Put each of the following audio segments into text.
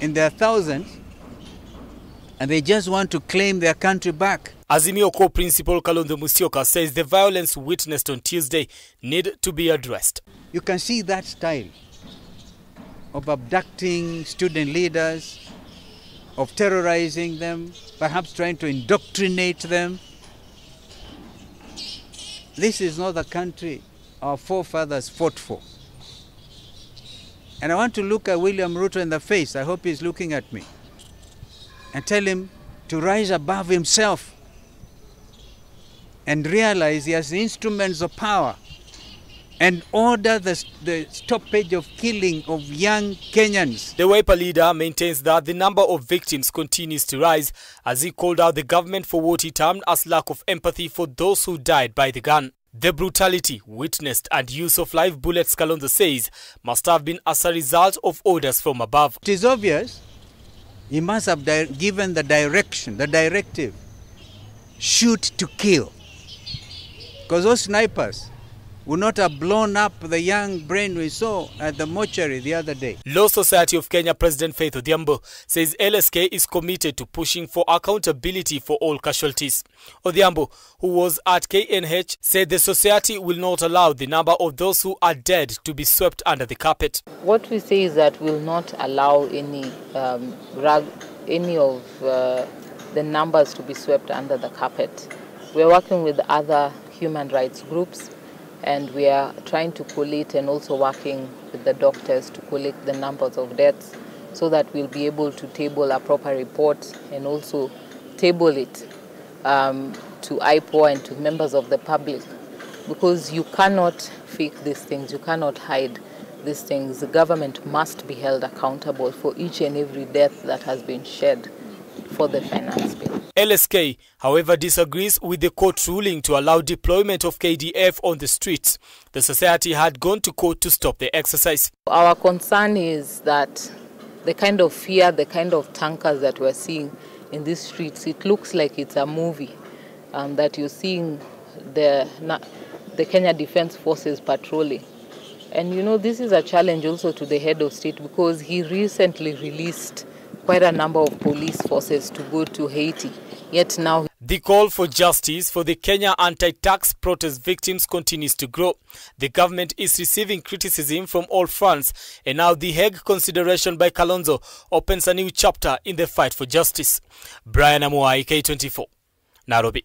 in their thousands, and they just want to claim their country back. Azimio co-principal Kalonzo Musyoka says the violence witnessed on Tuesday need to be addressed. You can see that style of abducting student leaders, of terrorizing them, perhaps trying to indoctrinate them. This is not the country our forefathers fought for. And I want to look at William Ruto in the face, I hope he's looking at me, and tell him to rise above himself and realize he has the instruments of power and order the stoppage of killing of young Kenyans. The Wiper leader maintains that the number of victims continues to rise as he called out the government for what he termed as lack of empathy for those who died by the gun. The brutality witnessed and use of live bullets, Kalonzo says, must have been as a result of orders from above. It is obvious he must have given the direction, the directive, shoot to kill. Because those snipers would not have blown up the young brain we saw at the mortuary the other day. Law Society of Kenya President Faith Odhiambo says LSK is committed to pushing for accountability for all casualties. Odhiambo, who was at KNH, said the society will not allow the number of those who are dead to be swept under the carpet. What we say is that we will not allow any of the numbers to be swept under the carpet. We are working with other human rights groups, and we are trying to collate and also working with the doctors to collect the numbers of deaths so that we'll be able to table a proper report and also table it to IPOA and to members of the public, because you cannot fake these things, you cannot hide these things. The government must be held accountable for each and every death that has been shed for the finance bill. LSK, however, disagrees with the court ruling to allow deployment of KDF on the streets. The society had gone to court to stop the exercise. Our concern is that the kind of fear, the kind of tankers that we're seeing in these streets, it looks like it's a movie, that you're seeing the Kenya Defense Forces patrolling. And you know, this is a challenge also to the head of state, because he recently released quite a number of police forces to go to Haiti. Yet now the call for justice for the Kenya anti-tax protest victims continues to grow. The government is receiving criticism from all fronts, and now the Hague consideration by Kalonzo opens a new chapter in the fight for justice. Brian Amuai, K24, Nairobi.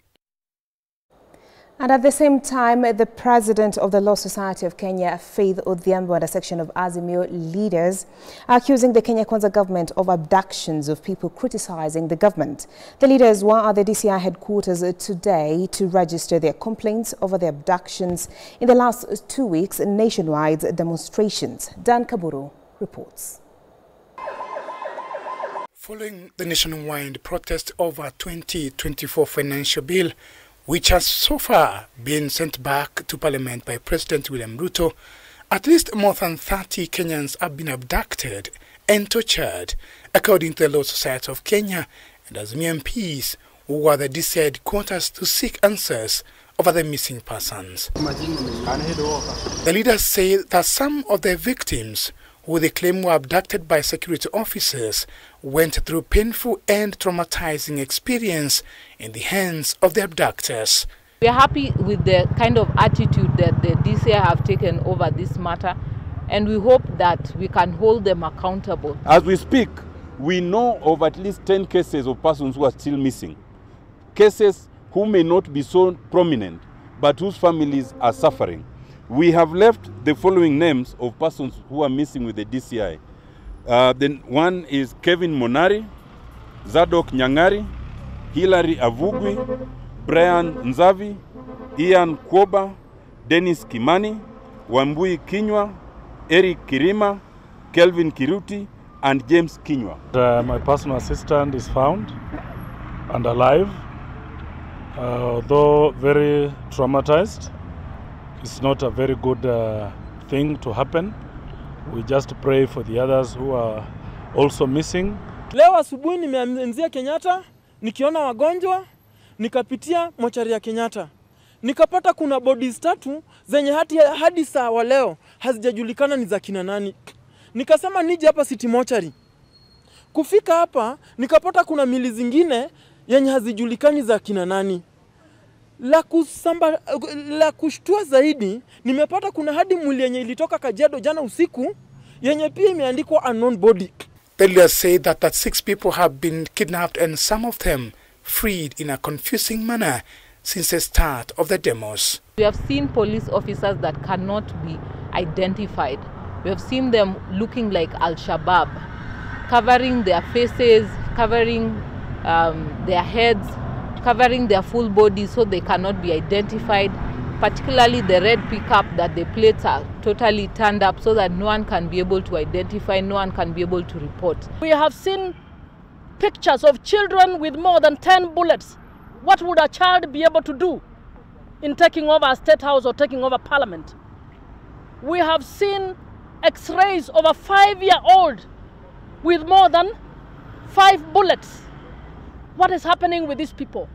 And at the same time, the president of the Law Society of Kenya, Faith Odhiambo, and a section of Azimio leaders are accusing the Kenya-Kwanza government of abductions of people criticizing the government. The leaders were at the DCI headquarters today to register their complaints over the abductions in the last 2 weeks' nationwide demonstrations. Dan Kaburu reports. Following the nationwide protest over 2024 financial bill, which has so far been sent back to Parliament by President William Ruto, at least more than 30 Kenyans have been abducted and tortured, according to the Law Society of Kenya and Azimio MPs, who were at the DC headquarters to seek answers over the missing persons. The leaders say that some of the victims, who they claim were abducted by security officers, went through painful and traumatizing experience in the hands of the abductors. We are happy with the kind of attitude that the DCI have taken over this matter, and we hope that we can hold them accountable. As we speak, we know of at least 10 cases of persons who are still missing. Cases who may not be so prominent, but whose families are suffering. We have left the following names of persons who are missing with the DCI. Then one is Kevin Monari, Zadok Nyangari, Hilary Avugwi, Brian Nzavi, Ian Kwoba, Dennis Kimani, Wambui Kinywa, Eric Kirima, Kelvin Kiruti, and James Kinywa. My personal assistant is found and alive, though very traumatized. It's not a very good thing to happen. We just pray for the others who are also missing. Leo asubuhi nimeanzia Kenyatta, nikiona wagonjwa, nikapitia mochari ya Kenyatta. Nikapata kuna bodies 3 zenye hadi saa wa leo hazijajulikana ni za kina nani. Nikasema nije hapa City Mochari Kufika hapa nikapata kuna mili zingine yenye hazijulikani za kina nani. La kushtua zaidi, nimepata kuna hadi mwili yenye ilitoka Kajiado jana usiku yenye pia imeandikwa unknown body. The leaders say that 6 people have been kidnapped and some of them freed in a confusing manner since the start of the demos. We have seen police officers that cannot be identified. We have seen them looking like Al-Shabaab, covering their faces, covering their heads, covering their full bodies so they cannot be identified. Particularly the red pickup, that the plates are totally turned up so that no one can be able to identify, no one can be able to report. We have seen pictures of children with more than 10 bullets. What would a child be able to do in taking over a state house or taking over parliament? We have seen x-rays of a 5-year-old with more than 5 bullets. What is happening with these people?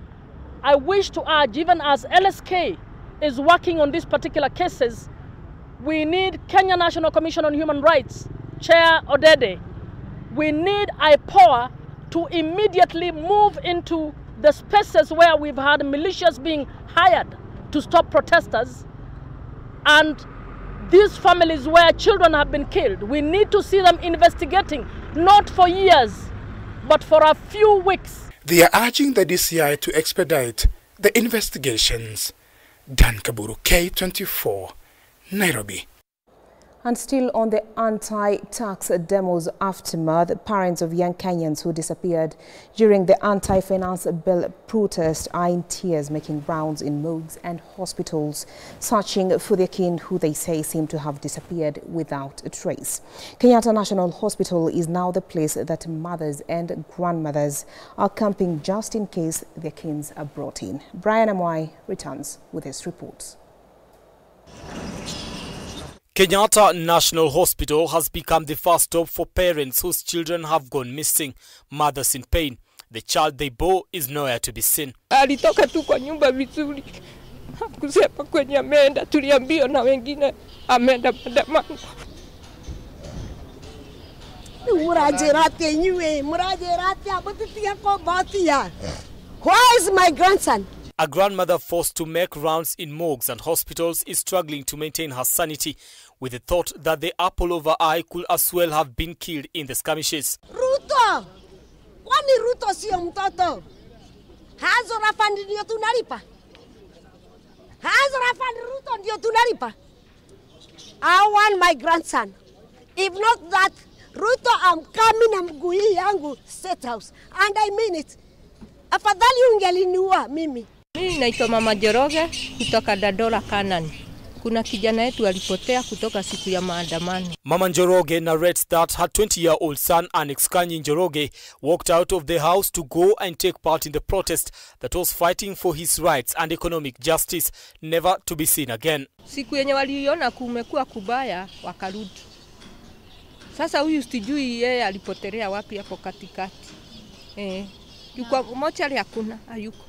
I wish to urge, even as LSK is working on these particular cases, we need Kenya National Commission on Human Rights, Chair Odede. We need IPOA to immediately move into the spaces where we've had militias being hired to stop protesters, and these families where children have been killed. We need to see them investigating, not for years, but for a few weeks. They are urging the DCI to expedite the investigations. Dan Kaburu, K24, Nairobi. And still on the anti-tax demos aftermath, parents of young Kenyans who disappeared during the anti-finance bill protest are in tears, making rounds in morgues and hospitals, searching for their kin who they say seem to have disappeared without a trace. Kenyatta National Hospital is now the place that mothers and grandmothers are camping just in case their kins are brought in. Brian Amwai returns with his reports. Kenyatta National Hospital has become the first stop for parents whose children have gone missing, mothers in pain. The child they bore is nowhere to be seen. Alitoka tu kwa nyumba vizuri. Hakusema kwenye ameenda, tuliambiwa na wengine ameenda maandamano. Where is my grandson? A grandmother forced to make rounds in morgues and hospitals is struggling to maintain her sanity with the thought that the apple of her eye could as well have been killed in the skirmishes. Ruto! Kwani Ruto sio mtoto? Hazo rafandi ndio tunalipa. Hazo rafandi Ruto ndio tunalipa. I want my grandson. If not that, Ruto, I'm coming na mguu yangu State House. And I mean it. Afadhali ungeliniua mimi. Mimi naitwa Mama Njoroge kutoka Dadora Kanani. Kuna kijana yetu alipotea kutoka siku ya maandamano. Mama Njoroge narrates that her 20-year-old son Annex Kanyi Njoroge walked out of the house to go and take part in the protest that was fighting for his rights and economic justice, never to be seen again. Siku yenye waliona kumekuwa kubaya wakarudi. Sasa huyu sijui yeye alipotelea wapi hapo katikati. Yuko mochari hakuna, hayuko.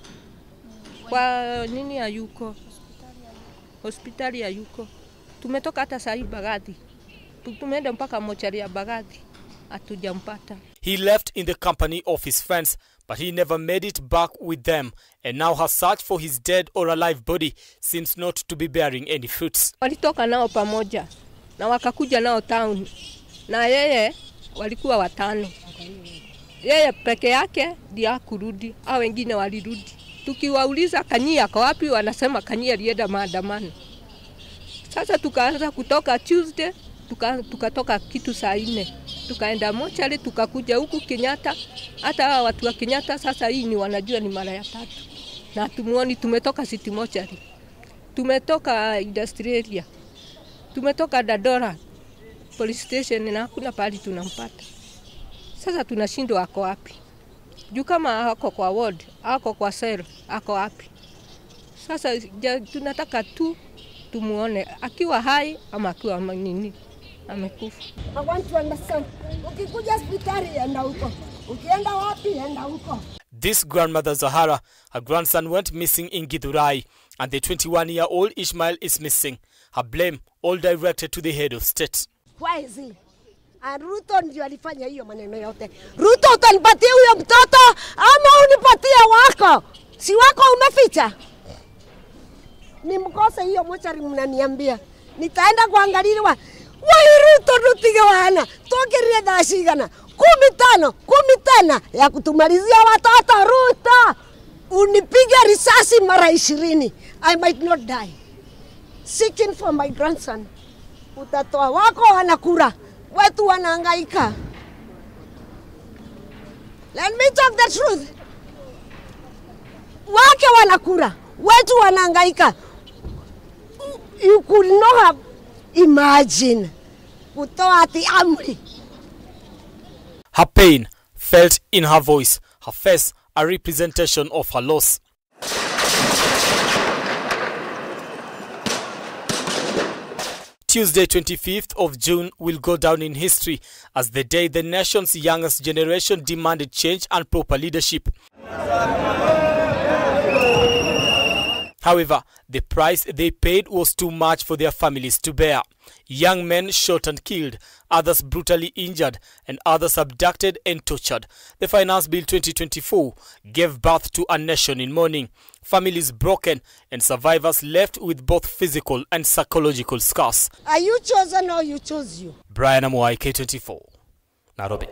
Kwa nini hayuko? Hospitali hayuko. Tumetoka hata saa hii Bagathi. Tumeenda mpaka mochari ya Bagathi. Hatujampata. He left in the company of his friends, but he never made it back with them, and now her search for his dead or alive body seems not to be bearing any fruits. Walitoka nao pamoja na wakakuja nao town. Na yeye walikuwa 5. Yeye peke yake ndiye kurudi, au wengine walirudi. Tukiwauliza Kanyi yako wapi, wanasema Kanyi alienda maandamano. Sasa tukaanza kutoka Tuesday, tukatoka kitu saa 4. Tukaenda mochari, tukakuja huku Kenyatta. Hata watu wa Kenyatta sasa hii ni wanajua ni mara ya 3. Na tumuoni tumetoka City Mochari. Tumetoka Industry Area. Tumetoka Dadora Police Station na hakuna pali tunampata. Sasa tunashindwa ako wapi? Juu kama ako kwa ward, ako kwa cell, ako wapi? Sasa tunataka tu tumuone akiwa hai ama akiwa nini amekufa. I want to understand. Ukikuja hospitali enda huko. Ukienda wapi enda huko. This grandmother Zahara, her grandson went missing in Githurai, and the 21-year-old Ishmael is missing. Her blame all directed to the head of state. Where is he? Ruto ndio alifanya hiyo maneno yote. Ruto, utanipatia huyo mtoto ama unipatie wako? Si wako umeficha. Nimkose hiyo mochari mnaniambia. Nitaenda kuangaliwa. Wai Ruto rutige wana. Tokerie dashigana. 15 ya kutumalizia watoto. Ruto, unipige risasi mara 20. I might not die. Seeking for my grandson. Utatoa wako wanakura. Wetu wanahangaika. Let me talk the truth. Wake wanakura. Wetu wanahangaika. You could not have imagined. Kutoa ati amri. Her pain felt in her voice, her face a representation of her loss. Tuesday, 25th of June will go down in history as the day the nation's youngest generation demanded change and proper leadership. However, the price they paid was too much for their families to bear. Young men shot and killed, others brutally injured, and others abducted and tortured. The Finance Bill 2024 gave birth to a nation in mourning, families broken, and survivors left with both physical and psychological scars. Are you chosen or you chose you? Brian Amuai, K24, Nairobi.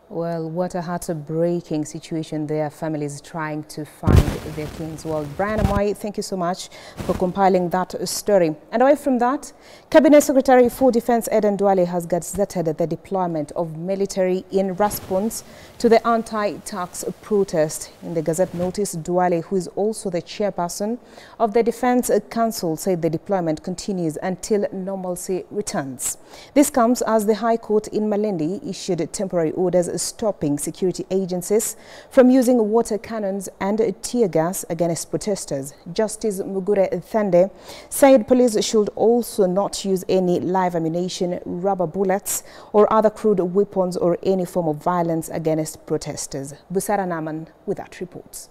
Well, what a heartbreaking situation there. Families trying to find their kings. Well, Brian Amoy, thank you so much for compiling that story. And away from that, Cabinet Secretary for Defense Eden Duale has gazetted the deployment of military in response to the anti-tax protest. In the Gazette notice, Duale, who is also the chairperson of the Defense Council, said the deployment continues until normalcy returns. This comes as the High Court in Malindi issued temporary orders stopping security agencies from using water cannons and tear gas against protesters. Justice Mugure Thande said police should also not use any live ammunition, rubber bullets, or other crude weapons or any form of violence against protesters. Busara Naman with that report.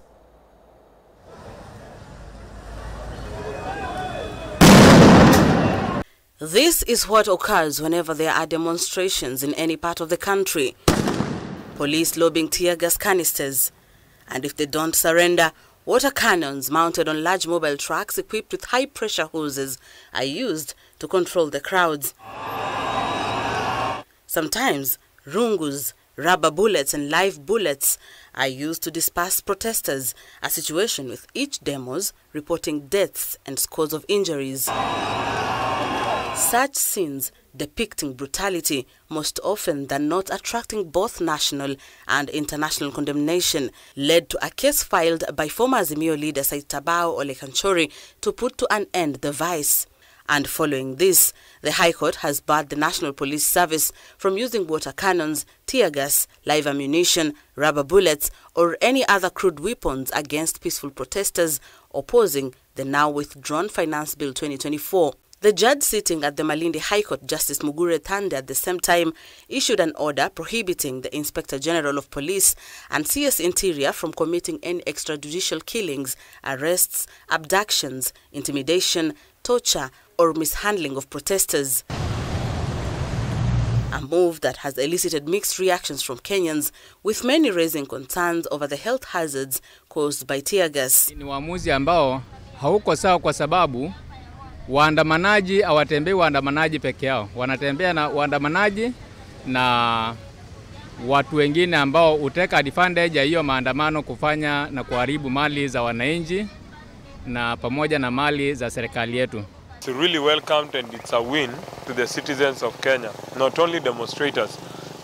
This is what occurs whenever there are demonstrations in any part of the country. Police lobbing tear gas canisters, and if they don't surrender, water cannons mounted on large mobile trucks equipped with high-pressure hoses are used to control the crowds. Sometimes, rungus, rubber bullets and live bullets are used to disperse protesters, a situation with each demos reporting deaths and scores of injuries. Such scenes depicting brutality, most often than not attracting both national and international condemnation, led to a case filed by former Azimio leader Said Tabao Ole Kanchori to put to an end the vice. And following this, the High Court has barred the National Police Service from using water cannons, tear gas, live ammunition, rubber bullets, or any other crude weapons against peaceful protesters opposing the now withdrawn Finance Bill 2024. The judge sitting at the Malindi High Court, Justice Mugure Thande, at the same time issued an order prohibiting the Inspector General of Police and CS Interior from committing any extrajudicial killings, arrests, abductions, intimidation, torture, or mishandling of protesters. A move that has elicited mixed reactions from Kenyans, with many raising concerns over the health hazards caused by tear gas. Ni uamuzi ambao hauko sawa kwa sababu waandamanaji hawatembei waandamanaji peke yao. Wanatembea na waandamanaji na watu wengine ambao uteka advantage ya hiyo maandamano kufanya na kuharibu mali za wananchi na pamoja na mali za serikali yetu. It's really welcomed and it's a win to the citizens of Kenya, not only demonstrators,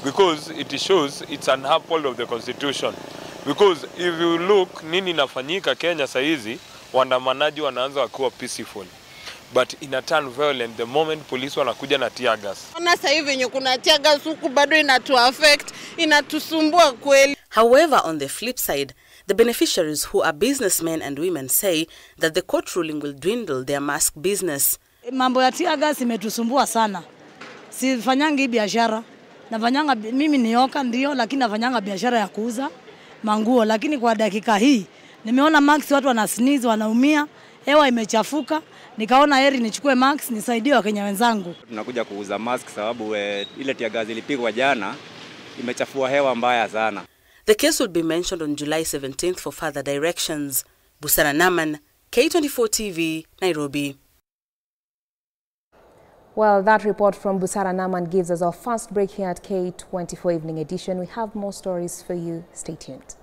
because it shows it's an uphold of the constitution. Because if you look nini nafanyika Kenya saizi, waandamanaji wanaanza wakiwa peaceful. But in a turn violent the moment police wanakuja na tear gas. Ona sasa hivi yenye kuna tear gas huku bado inatu affect, inatusumbua kweli. However, on the flip side, the beneficiaries who are businessmen and women say that the court ruling will dwindle their mask business. Mambo ya tear gas imetusumbua sana. Sifanyangi biashara. Nafanyanga mimi nioka ndio, lakini nafanyanga biashara ya kuuza manguo, lakini kwa dakika hii nimeona max watu wana sneeze, wanaumia, hewa imechafuka nikaona heri nichukue mask nisaidie Wakenya wenzangu. Tunakuja kuuza mask sababu ile tia gazi ilipigwa jana imechafua hewa mbaya sana. The case will be mentioned on July 17th for further directions. Busara Naman, K24 TV, Nairobi. Well, that report from Busara Naman gives us our first break here at K24 Evening Edition. We have more stories for you. Stay tuned.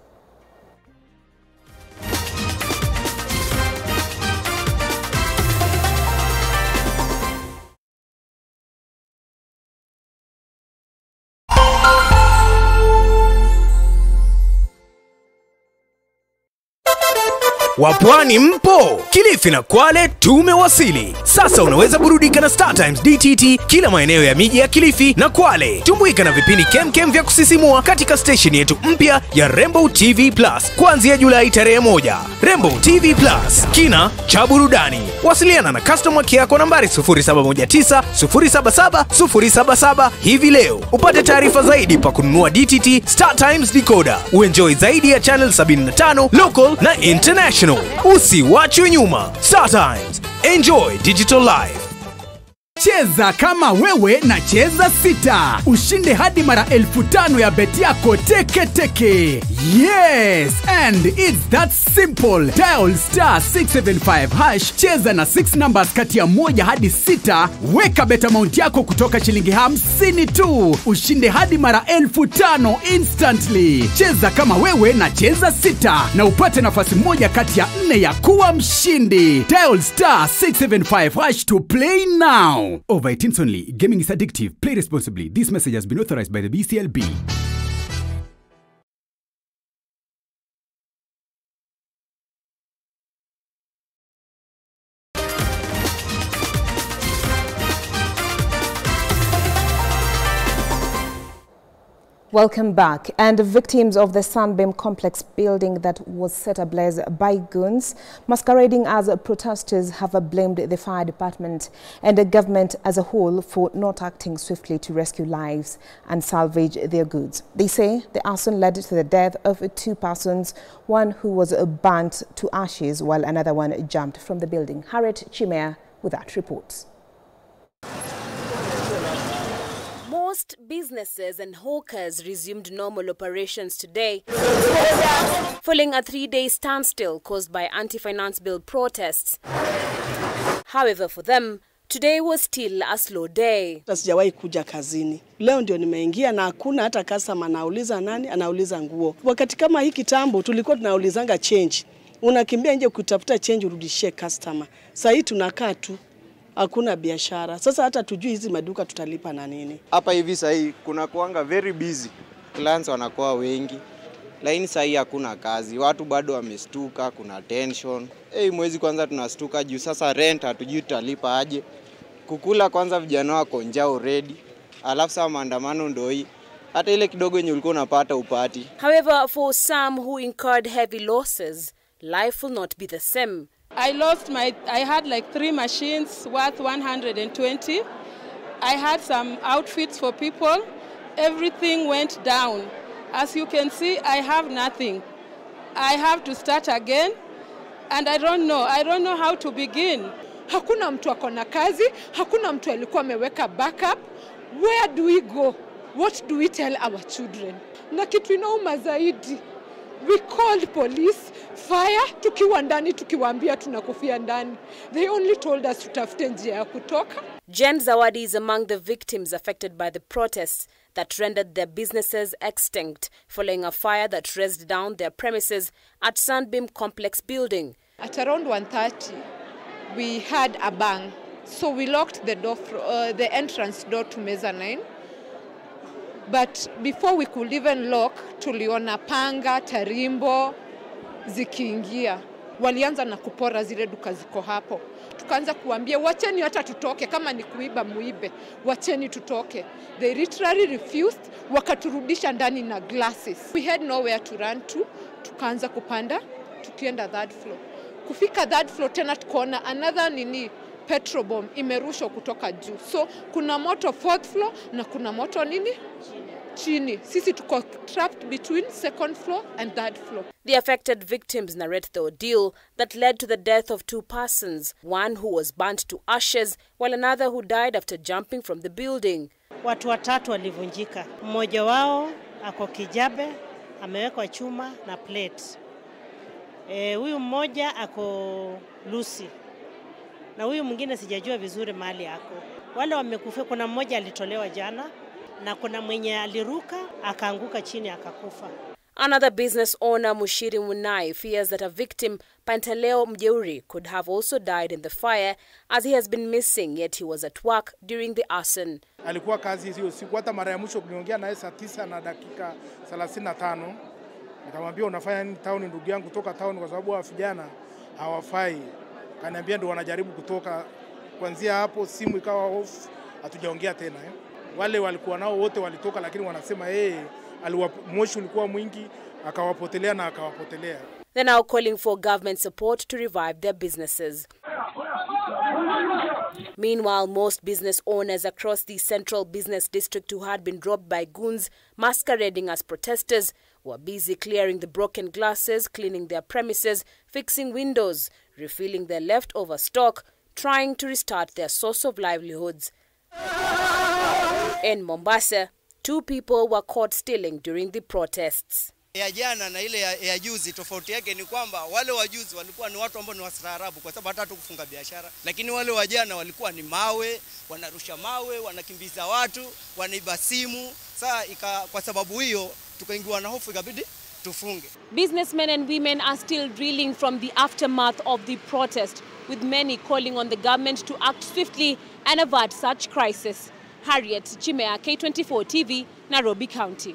Wapwani mpo, Kilifi na Kwale tumewasili. Sasa unaweza burudika na Star Times DTT kila maeneo ya miji ya Kilifi na Kwale. Tumbuika na vipindi kemkem vya kusisimua katika station yetu mpya ya Rainbow TV Plus kuanzia Julai tarehe 1. Rainbow TV Plus, kina cha burudani. Wasiliana na customer care kwa nambari 0719 077 077 hivi leo. Upate taarifa zaidi pa kununua DTT Star Times decoder. Uenjoy zaidi ya channel 75 local na international. Usiwachwe nyuma. Star Times. Enjoy digital life. Cheza kama wewe na cheza sita. Ushinde hadi mara 1500 ya beti yako teke teke. Yes, and it's that simple. Dial star 675 hash. Cheza na 6 numbers kati ya 1 hadi 6. Weka bet amount yako kutoka shilingi 50 tu. Ushinde hadi mara 1500 instantly. Cheza kama wewe na cheza sita. Na upate nafasi moja kati ya 4 ya kuwa mshindi. Dial star 675 hash to play now. Over 18 only. Gaming is addictive. Play responsibly. This message has been authorized by the BCLB. Welcome back. And the victims of the Sunbeam complex building that was set ablaze by goons masquerading as protesters have blamed the fire department and the government as a whole for not acting swiftly to rescue lives and salvage their goods. They say the arson led to the death of 2 persons, one who was burnt to ashes while another one jumped from the building. Harriet Chimea with that report. Most businesses and hawkers resumed normal operations today, following a 3-day standstill caused by anti-finance bill protests. However, for them, today was still a slow day. Sijawahi kuja kazini. Leo ndio nimeingia na hakuna hata customer anauliza nani, anauliza nguo. Wakati kama hii kitambo tulikuwa tunaulizanga change. Unakimbia nje kutafuta change urudishie customer. Sasa hii tunakaa tu. Hakuna biashara. Sasa hata tujui hizi maduka tutalipa na nini. Hapa hivi sasa kuna kuanga very busy. Clients wanakuwa wengi. Lakini sasa hakuna kazi. Watu bado wamestuka, kuna tension. Mwezi kwanza tunastuka juu sasa rent hatujui tutalipa aje. Kukula kwanza vijana wako njaa already. Alafu sasa maandamano ndio hii. Hata ile kidogo yenye ulikuwa unapata upati. However, for some who incurred heavy losses, life will not be the same. I had like 3 machines worth 120. I had some outfits for people. Everything went down. As you can see, I have nothing. I have to start again, and I don't know how to begin. Hakuna mtu akona kazi, hakuna mtu alikuwa ameweka backup. Where do we go? What do we tell our children? Na kitu inauma zaidi, we called police, fire, tukiwa ndani tukiwaambia tunakufia ndani. They only told us tutafute njia ya kutoka. Jen Zawadi is among the victims affected by the protests that rendered their businesses extinct following a fire that razed down their premises at Sunbeam Complex building. At around 1:30, we had a bang. So we locked the door, the entrance door to mezzanine. But before we could even lock, tuliona panga, tarimbo, zikiingia. Walianza na kupora zile duka ziko hapo. Tukaanza kuambia wacheni hata tutoke, kama ni kuiba muibe, wacheni tutoke. They literally refused, wakaturudisha ndani na glasses. We had nowhere to run to, tukaanza kupanda, tukienda 3rd floor. Kufika 3rd floor tena tukaona another petrol bomb imerushwa kutoka juu. So kuna moto 4th floor na kuna moto chini. Sisi tuko trapped between second floor and third floor. The affected victims narrate the ordeal that led to the death of 2 persons, one who was burnt to ashes while another who died after jumping from the building. Watu watatu walivunjika. Mmoja wao ako kijabe, amewekwa chuma na plate. Huyu mmoja ako Lucy. Na huyu mwingine sijajua vizuri mahali yako. Wale wamekufa, kuna mmoja alitolewa jana na kuna mwenye aliruka akaanguka chini akakufa. Another business owner, Mushiri Munai, fears that a victim, Pantaleo Mjeuri, could have also died in the fire as he has been missing, yet he was at work during the arson. Alikuwa kazi hiyo siku, hata mara ya mwisho kuniongea naye saa 9:35. Nikamwambia unafanya nini town ndugu yangu, kutoka town kwa sababu vijana hawafai. Kaniambia ndio wanajaribu kutoka. Kuanzia hapo simu ikawa off, hatujaongea tena. Wale walikuwa nao wote walitoka, lakini wanasema moshi ulikuwa mwingi akawapotelea na akawapotelea. They're now calling for government support to revive their businesses. Meanwhile, most business owners across the Central Business District who had been robbed by goons masquerading as protesters were busy clearing the broken glasses, cleaning their premises, fixing windows, refilling their leftover stock, trying to restart their source of livelihoods. In Mombasa, 2 people were caught stealing during the protests. Ya jana na ile ya juzi tofauti yake ni kwamba wale wa juzi walikuwa ni watu ambao ni wastaarabu kwa sababu hata kufunga biashara, lakini wale wa jana walikuwa ni mawe, wanarusha mawe, wanakimbiza watu, wanaiba simu. Kwa sababu hiyo tukaingiwa na hofu ikabidi tufunge. Businessmen and women are still reeling from the aftermath of the protest, with many calling on the government to act swiftly and avert such crisis. Harriet Chimea, K24 TV, Nairobi County.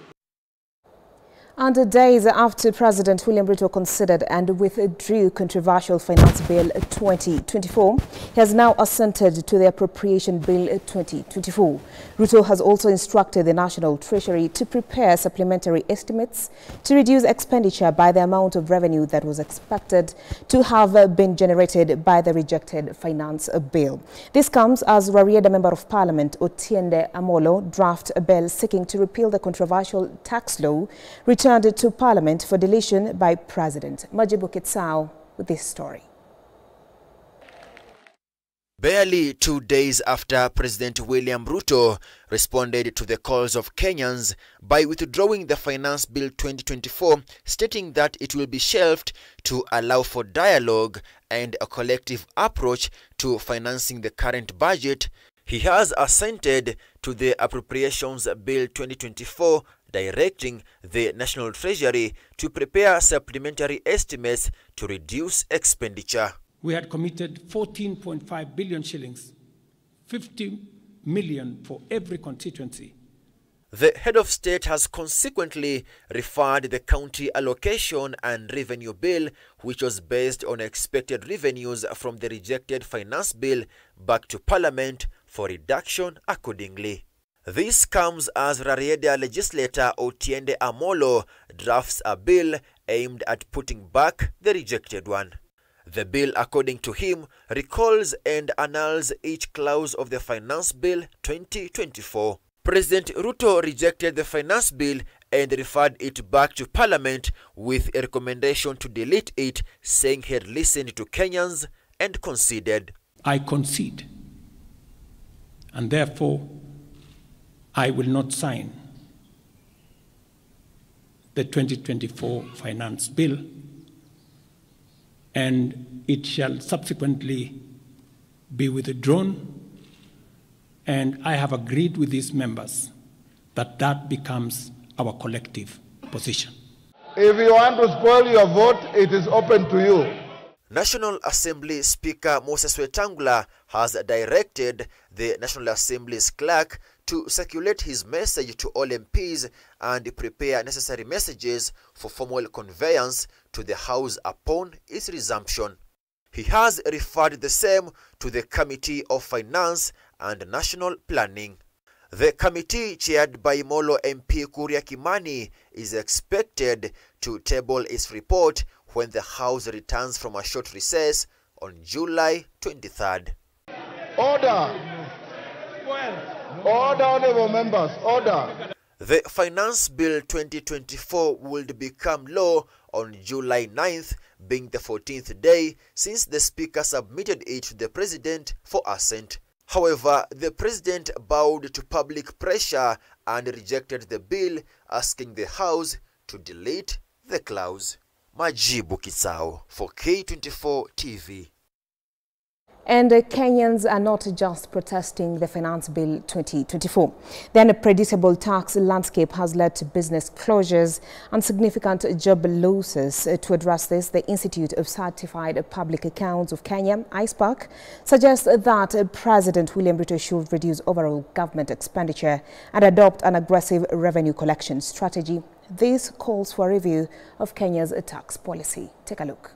And days after President William Ruto considered and withdrew controversial Finance Bill 2024, he has now assented to the Appropriation Bill 2024. Ruto has also instructed the National Treasury to prepare supplementary estimates to reduce expenditure by the amount of revenue that was expected to have been generated by the rejected Finance Bill. This comes as Rarieda Member of Parliament Otiende Amolo draft a bill seeking to repeal the controversial tax law returned to Parliament for deletion by President. Majibu Kitsao with this story. Barely 2 days after President William Ruto responded to the calls of Kenyans by withdrawing the Finance Bill 2024, stating that it will be shelved to allow for dialogue and a collective approach to financing the current budget, he has assented to the Appropriations Bill 2024, directing the National Treasury to prepare supplementary estimates to reduce expenditure. We had committed 14.5 billion shillings, 50 million for every constituency. The head of state has consequently referred the county allocation and revenue bill, which was based on expected revenues from the rejected finance bill, back to Parliament for reduction accordingly. This comes as Rarieda legislator Otiende Amolo drafts a bill aimed at putting back the rejected one. The bill, according to him, recalls and annuls each clause of the Finance Bill 2024. President Ruto rejected the Finance Bill and referred it back to Parliament with a recommendation to delete it, saying he had listened to Kenyans and conceded. I concede, and therefore I will not sign the 2024 Finance Bill, and it shall subsequently be withdrawn, and I have agreed with these members that that becomes our collective position. If you want to spoil your vote, it is open to you. National Assembly Speaker Moses Wetangula has directed the National Assembly's clerk to circulate his message to all MPs and prepare necessary messages for formal conveyance to the House upon its resumption. He has referred the same to the Committee of Finance and National Planning. The committee, chaired by Molo MP Kuria Kimani, is expected to table its report when the House returns from a short recess on July 23rd. Order! Order, honorable members, order! The Finance Bill 2024 would become law on July 9th, being the 14th day since the Speaker submitted it to the President for assent. However, the President bowed to public pressure and rejected the bill, asking the House to delete the clause. Majibu Kisao for K24 TV. And Kenyans are not just protesting the Finance Bill 2024. The unpredictable tax landscape has led to business closures and significant job losses. To address this, the Institute of Certified Public Accounts of Kenya, ISPAC, suggests that President William Ruto should reduce overall government expenditure and adopt an aggressive revenue collection strategy. This calls for a review of Kenya's tax policy. Take a look.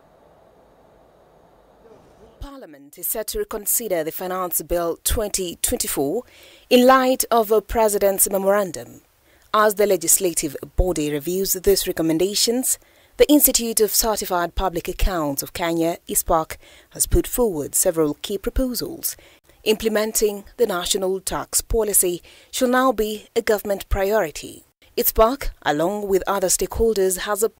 Parliament is set to reconsider the Finance Bill 2024 in light of a President's memorandum. As the legislative body reviews these recommendations, the Institute of Certified Public Accounts of Kenya, ISPAC, has put forward several key proposals. Implementing the national tax policy shall now be a government priority. ISPAC, along with other stakeholders, has